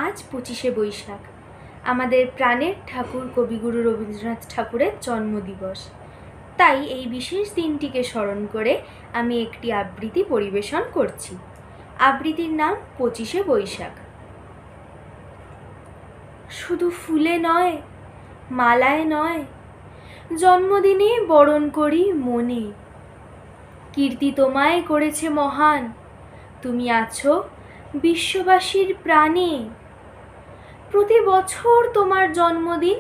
আজ 25শে বৈশাখ, আমাদের প্রাণের ঠাকুর কবিগুরু রবীন্দ্রনাথ ঠাকুরের জন্মদিবস। তাই এই বিশেষ দিনটিকে স্মরণ করে আমি একটি আবৃত্তি পরিবেশন করছি। আবৃত্তির নাম 25শে বৈশাখ। শুধু ফুলে নয়, মালায় নয়, জন্মদিনে বরণ করি মনে। কীর্তি তোমায় করেছে মহান, তুমি আছো বিশ্ববাসীর প্রাণে। প্রতি বছর তোমার জন্মদিন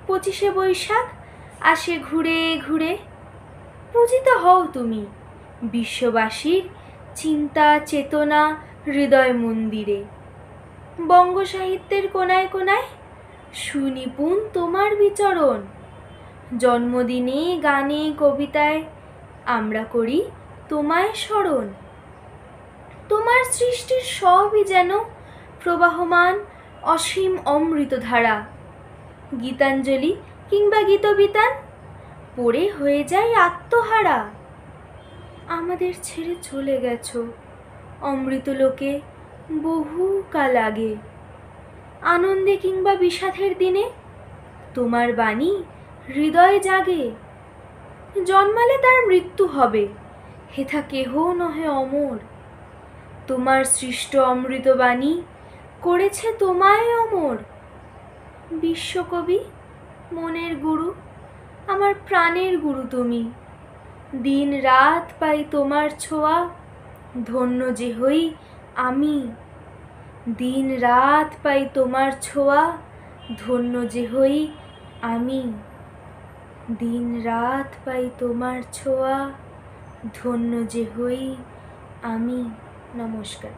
25শে বৈশাখ আসে ঘুরে ঘুরে। পূজিত হও তুমি বিশ্ববাসীর চিন্তা চেতনা হৃদয় মন্দিরে। বঙ্গ সাহিত্যের কোনায় কোনায় সুনিপুণ তোমার বিচরণ। জন্মদিনে গানে কবিতায় আমরা করি তোমায় স্মরণ। তোমার সৃষ্টির সবই যেন প্রবাহমান অসীম অমৃতধারা। গীতাঞ্জলি কিংবা গীতবিতান পড়ে হয়ে যায় আত্মহারা। আমাদের ছেড়ে চলে গেছো অমৃতলোকে বহুকাল আগে। আনন্দে কিংবা বিষাদের দিনে তোমার বাণী হৃদয় জাগে। জন্মালে তার মৃত্যু হবে, হেথা কেহ নহে অমর। তোমার সৃষ্ট অমৃতবাণী করেছে তোমায় অমর। বিশ্বকবি, মনের গুরু, আমার প্রাণের গুরু তুমি। দিন রাত পাই তোমার ছোঁয়া, ধন্য যে হই আমি। দিন রাত পাই তোমার ছোঁয়া, ধন্য যে হই আমি। দিন রাত পাই তোমার ছোঁয়া, ধন্য যে হই আমি। নমস্কার।